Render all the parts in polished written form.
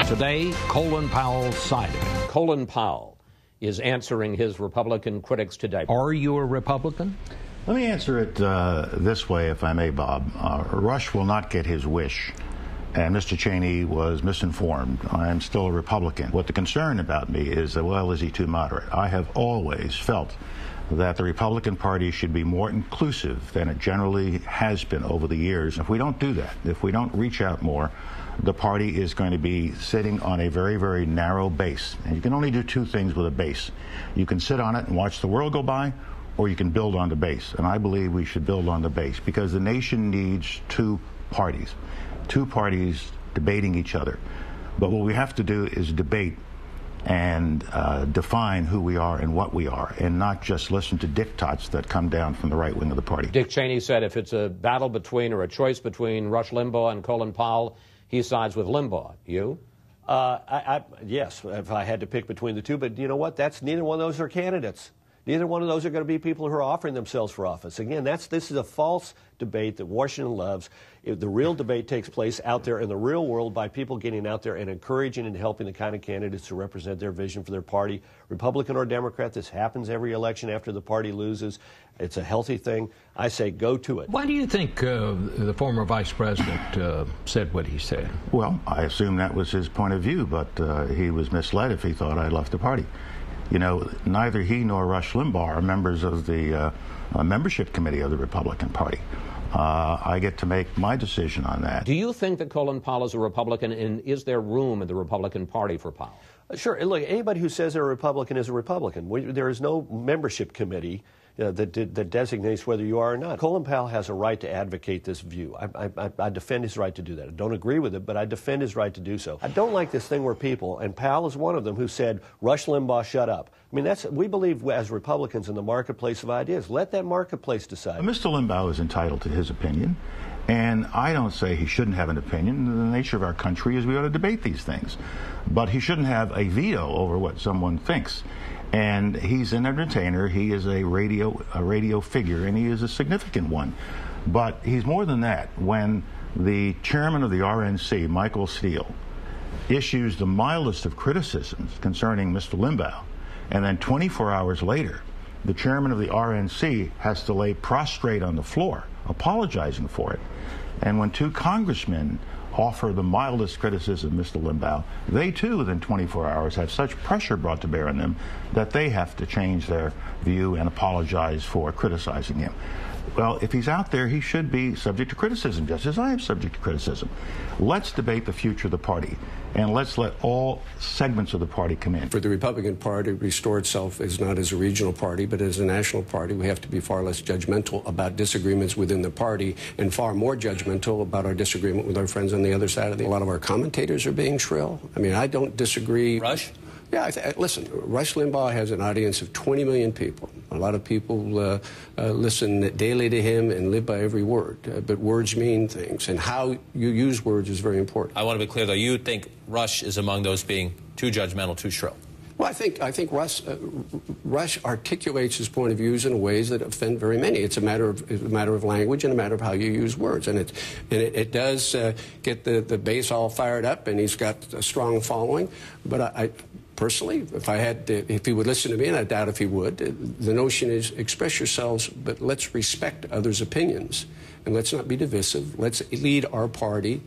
Today, Colin Powell's side of it. Colin Powell is answering his Republican critics today. Are you a Republican? Let me answer it this way, if I may, Bob. Rush will not get his wish, and Mr. Cheney was misinformed. I am still a Republican. What the concern about me is, well, is he too moderate? I have always felt that the Republican Party should be more inclusive than it generally has been over the years. If we don't do that, if we don't reach out more, the party is going to be sitting on a very, very narrow base. And you can only do two things with a base. You can sit on it and watch the world go by, or you can build on the base. And I believe we should build on the base because the nation needs two parties debating each other. But what we have to do is debate and define who we are and what we are, and not just listen to diktats that come down from the right wing of the party. Dick Cheney said if it's a battle between or a choice between Rush Limbaugh and Colin Powell, he sides with Limbaugh. You? Yes, if I had to pick between the two. But you know what? Neither one of those are candidates. Neither one of those are going to be people who are offering themselves for office. Again, this is a false debate that Washington loves. The real debate takes place out there in the real world by people getting out there and encouraging and helping the kind of candidates to represent their vision for their party, Republican or Democrat. This happens every election after the party loses. It's a healthy thing. I say go to it. Why do you think the former vice president said what he said? Well, I assume that was his point of view, but he was misled if he thought I left the party. You know, neither he nor Rush Limbaugh are members of the membership committee of the Republican Party. I get to make my decision on that. Do you think that Colin Powell is a Republican, and is there room in the Republican Party for Powell? Sure. Look, anybody who says they're a Republican is a Republican. There is no membership committee that designates whether you are or not. Colin Powell has a right to advocate this view. I defend his right to do that. I don't agree with it, but I defend his right to do so. I don't like this thing where people, and Powell is one of them, who said, Rush Limbaugh, shut up. I mean, we believe as Republicans in the marketplace of ideas. Let that marketplace decide. Mr. Limbaugh is entitled to his opinion, and I don't say he shouldn't have an opinion. The nature of our country is we ought to debate these things. But he shouldn't have a veto over what someone thinks. And he's an entertainer. He is a radio figure, and he is a significant one. But he's more than that. When the chairman of the RNC, Michael Steele, issues the mildest of criticisms concerning Mr. Limbaugh, and then 24 hours later, the chairman of the RNC has to lay prostrate on the floor, apologizing for it. And when two congressmen offer the mildest criticism of Mr. Limbaugh, they too, within 24 hours, have such pressure brought to bear on them that they have to change their view and apologize for criticizing him. Well, if he's out there, he should be subject to criticism, just as I am subject to criticism. Let's debate the future of the party, and let's let all segments of the party come in. For the Republican Party to restore itself is not as a regional party, but as a national party. We have to be far less judgmental about disagreements within the party and far more judgmental about our disagreement with our friends on the other side of the... A lot of our commentators are being shrill. I mean, I don't disagree. Rush? Yeah, listen, Rush Limbaugh has an audience of 20 million people. A lot of people listen daily to him and live by every word. But words mean things, and how you use words is very important. I want to be clear, though. You think Rush is among those being too judgmental, too shrill? Well, I think Rush articulates his point of views in ways that offend very many. It's a matter of language and a matter of how you use words, and it does get the base all fired up, and he's got a strong following. But I personally, if he would listen to me, and I doubt if he would, the notion is express yourselves, but let's respect others' opinions, and let's not be divisive. Let's lead our party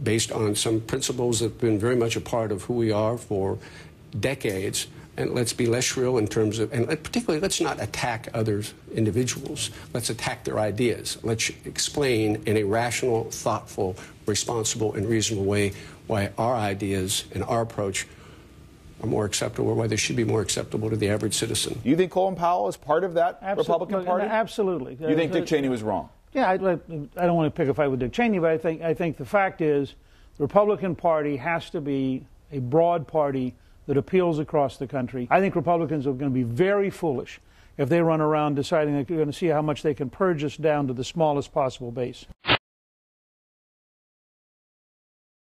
based on some principles that have been very much a part of who we are for decades, and let's be less shrill in terms of, and particularly let's not attack others individuals. Let's attack their ideas. Let's explain in a rational, thoughtful, responsible, and reasonable way why our ideas and our approach are more acceptable, or why they should be more acceptable to the average citizen. You think Colin Powell is part of that Republican Party? Absolutely. You think Dick Cheney was wrong? Yeah, I don't want to pick a fight with Dick Cheney, but I think the fact is the Republican Party has to be a broad party that appeals across the country. I think Republicans are going to be very foolish if they run around deciding that they're going to see how much they can purge us down to the smallest possible base.